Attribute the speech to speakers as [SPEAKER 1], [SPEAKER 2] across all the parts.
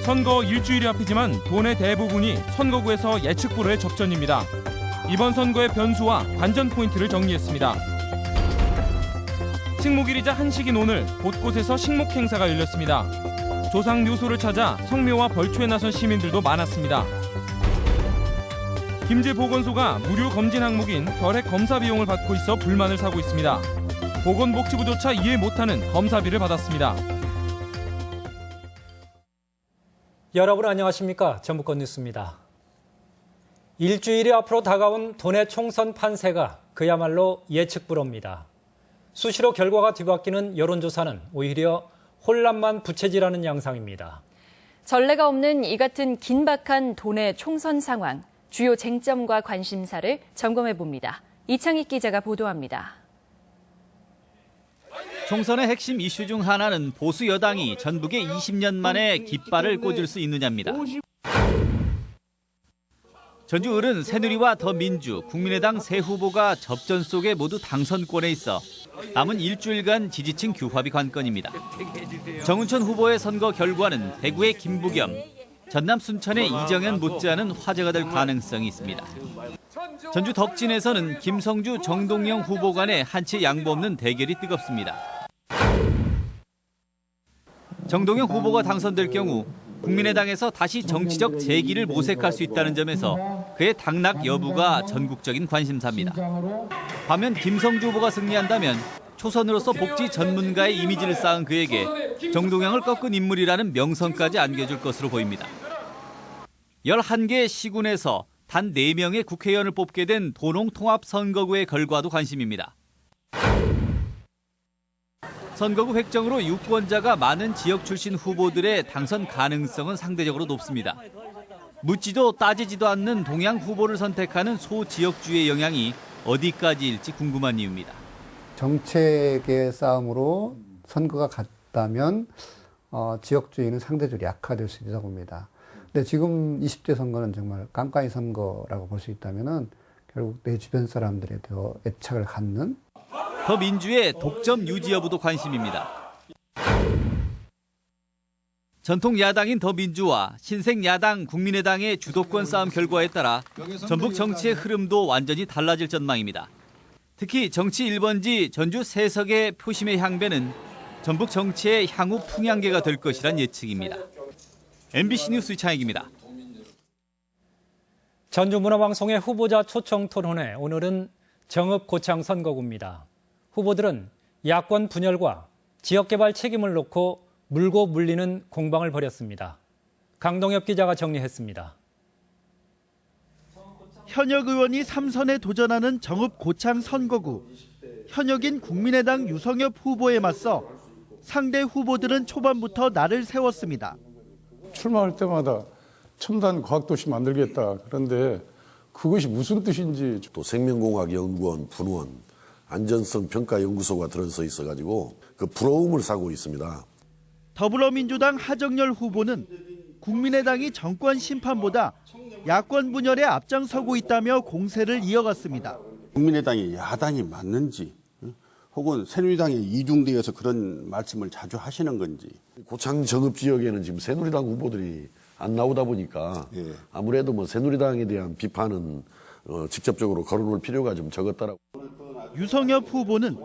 [SPEAKER 1] 선거 일주일이 앞이지만 도내 대부분이 선거구에서 예측불허의 접전입니다. 이번 선거의 변수와 관전 포인트를 정리했습니다. 식목일이자 한식인 오늘 곳곳에서 식목 행사가 열렸습니다. 조상 묘소를 찾아 성묘와 벌초에 나선 시민들도 많았습니다. 김제보건소가 무료 검진 항목인 혈액 검사 비용을 받고 있어 불만을 사고 있습니다. 보건복지부조차 이해 못하는 검사비를 받았습니다.
[SPEAKER 2] 여러분 안녕하십니까? 전북권 뉴스입니다. 일주일이 앞으로 다가온 도내 총선 판세가 그야말로 예측불허입니다. 수시로 결과가 뒤바뀌는 여론조사는 오히려 혼란만 부채질하는 양상입니다.
[SPEAKER 3] 전례가 없는 이 같은 긴박한 도내 총선 상황, 주요 쟁점과 관심사를 점검해봅니다. 이창익 기자가 보도합니다.
[SPEAKER 4] 총선의 핵심 이슈 중 하나는 보수 여당이 전북에 20년 만에 깃발을 꽂을 수 있느냐입니다. 전주 을은 새누리와 더민주, 국민의당 세 후보가 접전 속에 모두 당선권에 있어 남은 일주일간 지지층 규합이 관건입니다. 정운천 후보의 선거 결과는 대구의 김부겸, 전남 순천의 이정현 못지않은 화제가 될 가능성이 있습니다. 전주 덕진에서는 김성주, 정동영 후보 간의 한치 양보 없는 대결이 뜨겁습니다. 정동영 후보가 당선될 경우 국민의당에서 다시 정치적 재기를 모색할 수 있다는 점에서 그의 당락 여부가 전국적인 관심사입니다. 반면 김성주 후보가 승리한다면 초선으로서 복지 전문가의 이미지를 쌓은 그에게 정동영을 꺾은 인물이라는 명성까지 안겨줄 것으로 보입니다. 11개의 시군에서 단 4명의 국회의원을 뽑게 된 도농통합선거구의 결과도 관심입니다. 선거구 획정으로 유권자가 많은 지역 출신 후보들의 당선 가능성은 상대적으로 높습니다. 묻지도 따지지도 않는 동양 후보를 선택하는 소지역주의 영향이 어디까지일지 궁금한 이유입니다.
[SPEAKER 5] 정책의 싸움으로 선거가 갔다면 지역주의는 상대적으로 약화될 수 있다고 봅니다. 근데 지금 20대 선거는 정말 깜깜이 선거라고 볼 수 있다면은 결국 내 주변 사람들에 더 애착을 갖는
[SPEAKER 4] 더민주의 독점 유지 여부도 관심입니다. 전통 야당인 더민주와 신생 야당 국민의당의 주도권 싸움 결과에 따라 전북 정치의 흐름도 완전히 달라질 전망입니다. 특히 정치 1번지 전주 세석의 표심의 향배는 전북 정치의 향후 풍향계가 될 것이란 예측입니다. MBC 뉴스 이창익입니다.
[SPEAKER 2] 전주문화방송의 후보자 초청 토론회, 오늘은 정읍고창 선거구입니다. 후보들은 야권 분열과 지역개발 책임을 놓고 물고 물리는 공방을 벌였습니다. 강동엽 기자가 정리했습니다.
[SPEAKER 6] 현역 의원이 3선에 도전하는 정읍고창 선거구. 현역인 국민의당 유성엽 후보에 맞서 상대 후보들은 초반부터 날을 세웠습니다.
[SPEAKER 7] 출마할 때마다 첨단 과학도시 만들겠다. 그런데 그것이 무슨 뜻인지.
[SPEAKER 8] 또 생명공학연구원, 분원, 안전성평가연구소가 들어서 있어가지고 그 부러움을 사고 있습니다.
[SPEAKER 6] 더불어민주당 하정열 후보는 국민의당이 정권 심판보다 야권 분열에 앞장서고 있다며 공세를 이어갔습니다.
[SPEAKER 9] 국민의당이 야당이 맞는지 혹은 새누리당에 이중되어서 그런 말씀을 자주 하시는 건지.
[SPEAKER 8] 고창 정읍 지역에는 지금 새누리당 후보들이 안 나오다 보니까 아무래도 뭐 새누리당에 대한 비판은 직접적으로 걸어놓을 필요가 좀 적었다라고.
[SPEAKER 6] 유성엽 후보는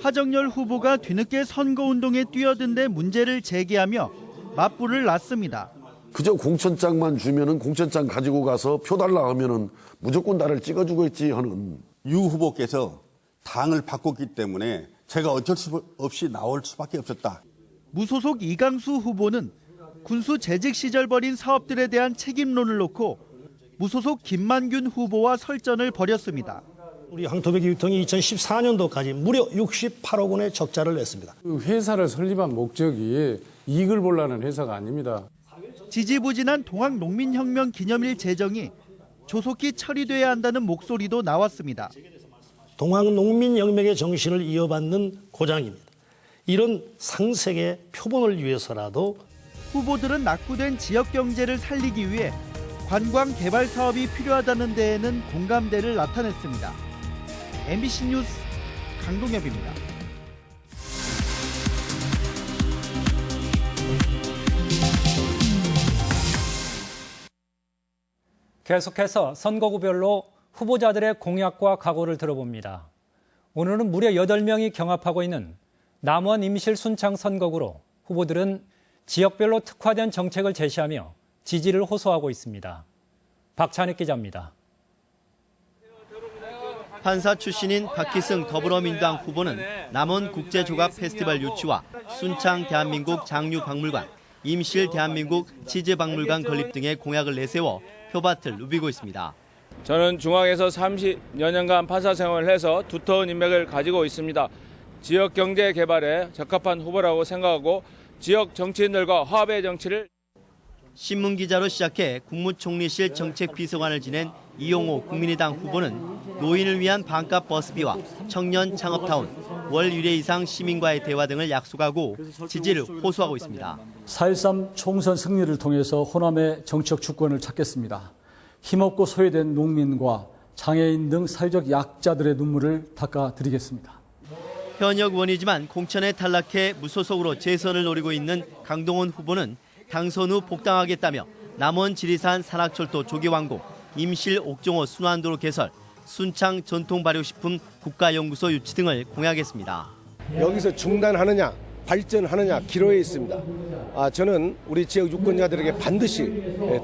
[SPEAKER 6] 하정열 후보가 뒤늦게 선거운동에 뛰어든 데 문제를 제기하며 맞불을 놨습니다.
[SPEAKER 8] 그저 공천장만 주면은 공천장 가지고 가서 표 달라 하면은 무조건 나를 찍어주겠지 하는.
[SPEAKER 9] 유 후보께서 당을 바꿨기 때문에 제가 어쩔 수 없이 나올 수밖에 없었다.
[SPEAKER 6] 무소속 이강수 후보는 군수 재직 시절 벌인 사업들에 대한 책임론을 놓고 무소속 김만균 후보와 설전을 벌였습니다.
[SPEAKER 10] 우리 황토백 유통이 2014년도까지 무려 68억 원의 적자를 냈습니다.
[SPEAKER 7] 회사를 설립한 목적이 이익을 보려는 회사가 아닙니다.
[SPEAKER 6] 지지부진한 동학농민혁명 기념일 제정이 조속히 처리돼야 한다는 목소리도 나왔습니다.
[SPEAKER 10] 동학농민혁명의 정신을 이어받는 고장입니다. 이런 상생의 표본을 위해서라도
[SPEAKER 6] 후보들은 낙후된 지역 경제를 살리기 위해 관광 개발 사업이 필요하다는 데에는 공감대를 나타냈습니다. MBC 뉴스 강동엽입니다.
[SPEAKER 2] 계속해서 선거구별로 후보자들의 공약과 각오를 들어봅니다. 오늘은 무려 8명이 경합하고 있는 남원 임실 순창 선거구로 후보들은 지역별로 특화된 정책을 제시하며 지지를 호소하고 있습니다. 박찬익 기자입니다.
[SPEAKER 11] 판사 출신인 박희승 더불어민주당 후보는 남원 국제조각 페스티벌 유치와 순창 대한민국 장류박물관, 임실 대한민국 치즈박물관 건립 등의 공약을 내세워 표밭을 누비고 있습니다.
[SPEAKER 12] 저는 중앙에서 30여 년간 판사 생활을 해서 두터운 인맥을 가지고 있습니다. 지역 경제 개발에 적합한 후보라고 생각하고 지역 정치인들과 화합의 정치를.
[SPEAKER 11] 신문기자로 시작해 국무총리실 정책비서관을 지낸 이용호 국민의당 후보는 노인을 위한 반값 버스비와 청년 창업타운, 월 1회 이상 시민과의 대화 등을 약속하고 지지를 호소하고 있습니다.
[SPEAKER 13] 4.13 총선 승리를 통해서 호남의 정치적 주권을 찾겠습니다. 힘없고 소외된 농민과 장애인 등 사회적 약자들의 눈물을 닦아드리겠습니다.
[SPEAKER 11] 현역 의원이지만 공천에 탈락해 무소속으로 재선을 노리고 있는 강동원 후보는 당선 후 복당하겠다며 남원 지리산 산악철도 조기완공, 임실 옥정호 순환도로 개설, 순창 전통발효식품 국가연구소 유치 등을 공약했습니다.
[SPEAKER 14] 여기서 중단하느냐 발전하느냐 기로에 있습니다. 저는 우리 지역 유권자들에게 반드시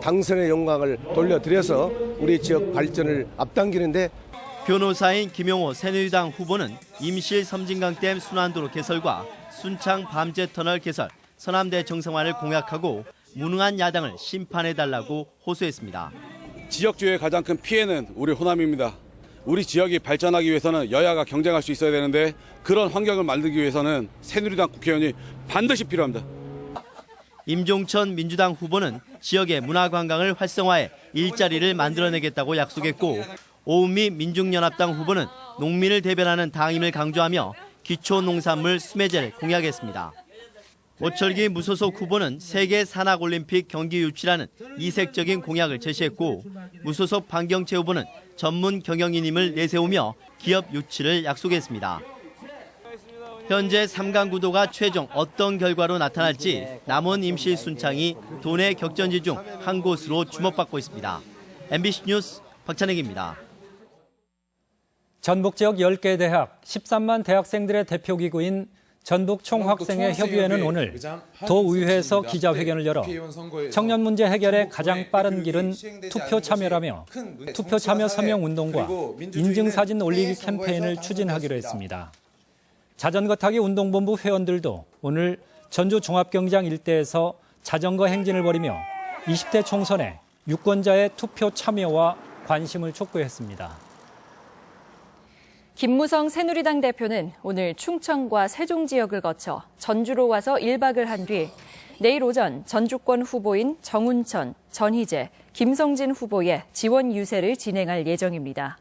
[SPEAKER 14] 당선의 영광을 돌려드려서 우리 지역 발전을 앞당기는데.
[SPEAKER 11] 변호사인 김용호 새누리당 후보는 임실 섬진강댐 순환도로 개설과 순창 밤제터널 개설, 서남대 정상화를 공약하고 무능한 야당을 심판해달라고 호소했습니다.
[SPEAKER 15] 지역주의 가장 큰 피해는 우리 호남입니다. 우리 지역이 발전하기 위해서는 여야가 경쟁할 수 있어야 되는데 그런 환경을 만들기 위해서는 새누리당 국회의원이 반드시 필요합니다.
[SPEAKER 11] 임종천 민주당 후보는 지역의 문화관광을 활성화해 일자리를 만들어내겠다고 약속했고, 오은미 민중연합당 후보는 농민을 대변하는 당임을 강조하며 기초농산물 수매제를 공약했습니다. 오철기 무소속 후보는 세계 산악올림픽 경기 유치라는 이색적인 공약을 제시했고, 무소속 방경채 후보는 전문 경영인임을 내세우며 기업 유치를 약속했습니다. 현재 3강 구도가 최종 어떤 결과로 나타날지 남원 임실 순창이 도내 격전지 중 한 곳으로 주목받고 있습니다. MBC 뉴스 박찬익입니다.
[SPEAKER 2] 전북 지역 10개 대학, 13만 대학생들의 대표기구인 전북총학생회 협의회는 오늘 도의회에서 기자회견을 열어 청년 문제 해결의 가장 빠른 길은 투표 참여라며 투표 참여 서명 운동과 인증사진 올리기 캠페인을 추진하기로 했습니다. 자전거 타기 운동본부 회원들도 오늘 전주 종합경기장 일대에서 자전거 행진을 벌이며 20대 총선에 유권자의 투표 참여와 관심을 촉구했습니다.
[SPEAKER 3] 김무성 새누리당 대표는 오늘 충청과 세종 지역을 거쳐 전주로 와서 1박을 한 뒤 내일 오전 전주권 후보인 정운천, 전희재, 김성진 후보의 지원 유세를 진행할 예정입니다.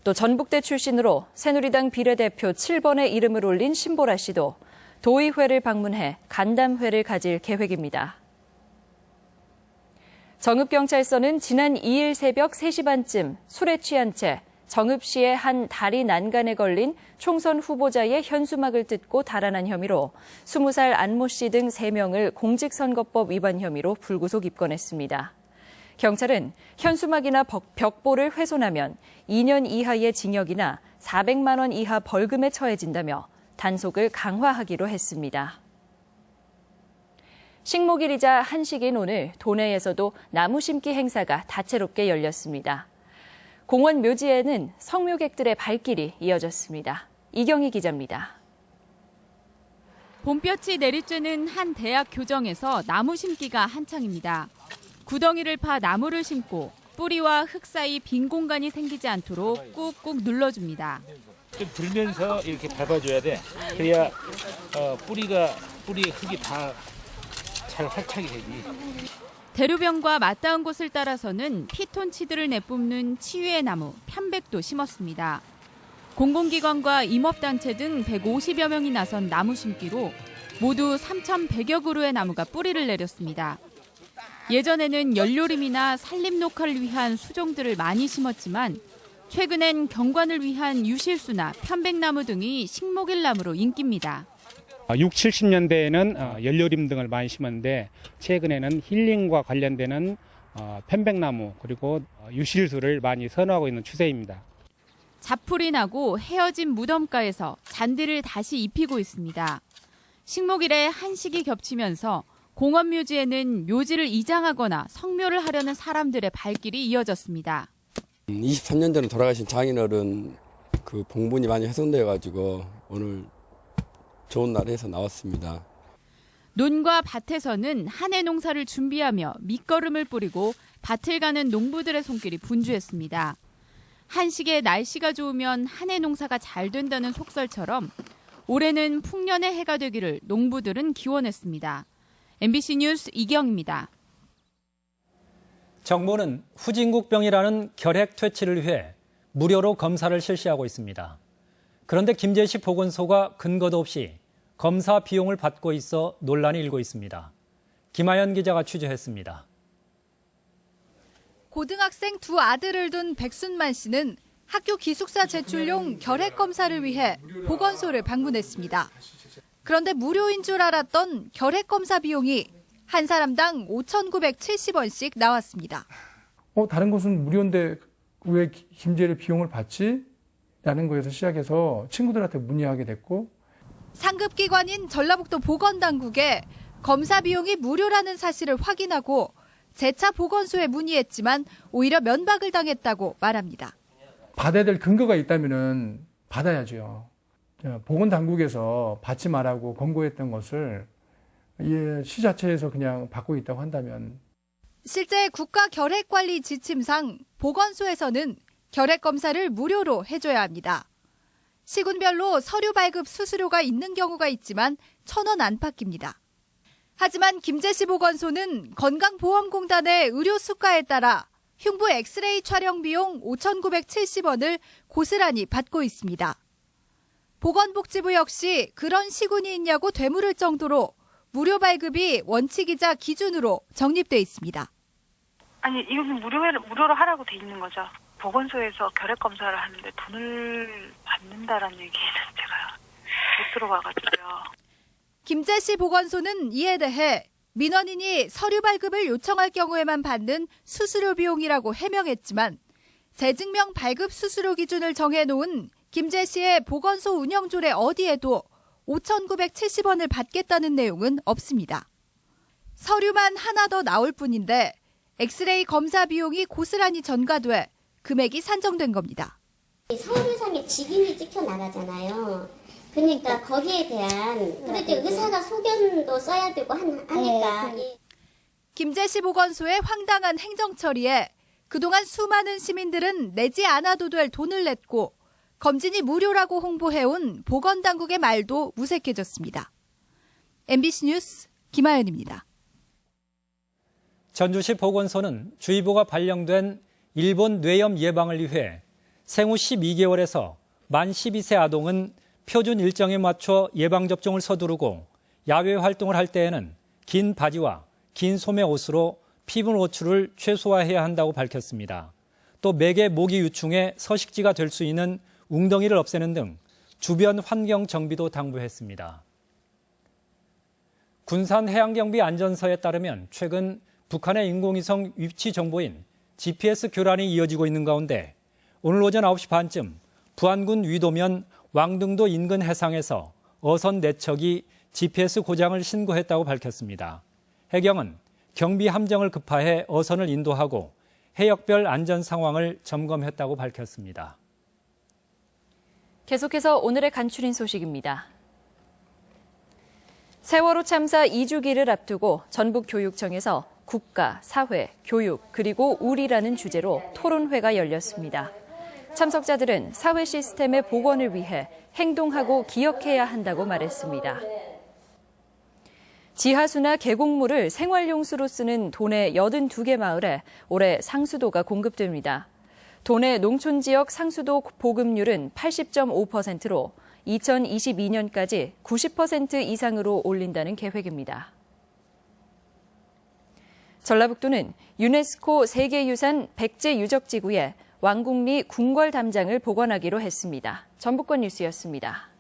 [SPEAKER 3] 또 전북대 출신으로 새누리당 비례대표 7번에 이름을 올린 신보라 씨도 도의회를 방문해 간담회를 가질 계획입니다. 정읍경찰서는 지난 2일 새벽 3시 반쯤 술에 취한 채 정읍시의 한 다리 난간에 걸린 총선 후보자의 현수막을 뜯고 달아난 혐의로 20살 안모 씨 등 3명을 공직선거법 위반 혐의로 불구속 입건했습니다. 경찰은 현수막이나 벽보를 훼손하면 2년 이하의 징역이나 400만 원 이하 벌금에 처해진다며 단속을 강화하기로 했습니다. 식목일이자 한식인 오늘 도내에서도 나무 심기 행사가 다채롭게 열렸습니다. 공원 묘지에는 성묘객들의 발길이 이어졌습니다. 이경희 기자입니다.
[SPEAKER 16] 봄볕이 내리쬐는 한 대학 교정에서 나무 심기가 한창입니다. 구덩이를 파 나무를 심고 뿌리와 흙 사이 빈 공간이 생기지 않도록 꾹꾹 눌러줍니다.
[SPEAKER 17] 좀 들면서 이렇게 밟아줘야 돼. 그래야 뿌리 흙이 다 잘 활착이 되지.
[SPEAKER 16] 대류변과 맞닿은 곳을 따라서는 피톤치드를 내뿜는 치유의 나무, 편백도 심었습니다. 공공기관과 임업단체 등 150여 명이 나선 나무 심기로 모두 3,100여 그루의 나무가 뿌리를 내렸습니다. 예전에는 연료림이나 산림녹화를 위한 수종들을 많이 심었지만 최근엔 경관을 위한 유실수나 편백나무 등이 식목일나무로 인기입니다.
[SPEAKER 18] 60, 70년대에는 연료림 등을 많이 심었는데 최근에는 힐링과 관련되는
[SPEAKER 17] 편백나무 그리고 유실수를 많이 선호하고 있는 추세입니다.
[SPEAKER 16] 잡풀이 나고 헤어진 무덤가에서 잔디를 다시 입히고 있습니다. 식목일에 한식이 겹치면서 공원 묘지에는 묘지를 이장하거나 성묘를 하려는 사람들의 발길이 이어졌습니다.
[SPEAKER 18] 23년 전에 돌아가신 장인어른 그 봉분이 많이 훼손되어가지고 오늘 좋은 날에 해서 나왔습니다.
[SPEAKER 16] 논과 밭에서는 한 해 농사를 준비하며 밑거름을 뿌리고 밭을 가는 농부들의 손길이 분주했습니다. 한식에 날씨가 좋으면 한 해 농사가 잘 된다는 속설처럼 올해는 풍년의 해가 되기를 농부들은 기원했습니다. MBC 뉴스 이경입니다.
[SPEAKER 2] 정부는 후진국병이라는 결핵 퇴치를 위해 무료로 검사를 실시하고 있습니다. 그런데 김제시 보건소가 근거도 없이 검사 비용을 받고 있어 논란이 일고 있습니다. 김하연 기자가 취재했습니다.
[SPEAKER 19] 고등학생 두 아들을 둔 백순만 씨는 학교 기숙사 제출용 결핵 검사를 위해 보건소를 방문했습니다. 그런데 무료인 줄 알았던 결핵 검사 비용이 한 사람당 5,970원씩 나왔습니다.
[SPEAKER 20] 다른 곳은 무료인데 왜 김제를 비용을 받지? 라는 거에서 시작해서 친구들한테 문의하게 됐고,
[SPEAKER 19] 상급기관인 전라북도 보건당국에 검사 비용이 무료라는 사실을 확인하고 재차 보건소에 문의했지만 오히려 면박을 당했다고 말합니다.
[SPEAKER 20] 받아야 될 근거가 있다면 받아야죠. 보건당국에서 받지 말라고 권고했던 것을 시 자체에서 그냥 받고 있다고 한다면.
[SPEAKER 19] 실제 국가결핵관리 지침상 보건소에서는 결핵 검사를 무료로 해줘야 합니다. 시군별로 서류 발급 수수료가 있는 경우가 있지만 1,000원 안팎입니다. 하지만 김제시 보건소는 건강보험공단의 의료 수가에 따라 흉부 엑스레이 촬영 비용 5,970원을 고스란히 받고 있습니다. 보건복지부 역시 그런 시군이 있냐고 되물을 정도로 무료 발급이 원칙이자 기준으로 정립돼 있습니다.
[SPEAKER 21] 아니, 이것은 무료로 하라고 돼 있는 거죠. 보건소에서 결핵 검사를 하는데 돈을 받는다라는 얘기는 제가 못 들어봐가지고요.
[SPEAKER 19] 김제시 보건소는 이에 대해 민원인이 서류 발급을 요청할 경우에만 받는 수수료 비용이라고 해명했지만 재증명 발급 수수료 기준을 정해놓은 김제시의 보건소 운영조례 어디에도 5,970원을 받겠다는 내용은 없습니다. 서류만 하나 더 나올 뿐인데 엑스레이 검사 비용이 고스란히 전가돼 금액이 산정된 겁니다.
[SPEAKER 22] 서류상에 직인이 찍혀 나가잖아요. 그러니까 거기에 대한 그래도 의사가 소견도 써야 되고 하니까.
[SPEAKER 19] 김제시 보건소의 황당한 행정 처리에 그동안 수많은 시민들은 내지 않아도 될 돈을 냈고 검진이 무료라고 홍보해온 보건당국의 말도 무색해졌습니다. MBC 뉴스 김하연입니다.
[SPEAKER 2] 전주시 보건소는 주의보가 발령된 일본 뇌염 예방을 위해 생후 12개월에서 만 12세 아동은 표준 일정에 맞춰 예방접종을 서두르고 야외 활동을 할 때에는 긴 바지와 긴 소매 옷으로 피부 노출을 최소화해야 한다고 밝혔습니다. 또 맥의 모기 유충의 서식지가 될 수 있는 웅덩이를 없애는 등 주변 환경 정비도 당부했습니다. 군산해양경비 안전서에 따르면 최근 북한의 인공위성 위치 정보인 GPS 교란이 이어지고 있는 가운데 오늘 오전 9시 반쯤 부안군 위도면 왕등도 인근 해상에서 어선 4척이 GPS 고장을 신고했다고 밝혔습니다. 해경은 경비 함정을 급파해 어선을 인도하고 해역별 안전 상황을 점검했다고 밝혔습니다.
[SPEAKER 3] 계속해서 오늘의 간추린 소식입니다. 세월호 참사 2주기를 앞두고 전북교육청에서 국가, 사회, 교육, 그리고 우리라는 주제로 토론회가 열렸습니다. 참석자들은 사회 시스템의 복원을 위해 행동하고 기억해야 한다고 말했습니다. 지하수나 계곡물을 생활용수로 쓰는 도내 82개 마을에 올해 상수도가 공급됩니다. 도내 농촌지역 상수도 보급률은 80.5%로 2022년까지 90% 이상으로 올린다는 계획입니다. 전라북도는 유네스코 세계유산 백제 유적지구에 왕궁리 궁궐 담장을 복원하기로 했습니다. 전북권 뉴스였습니다.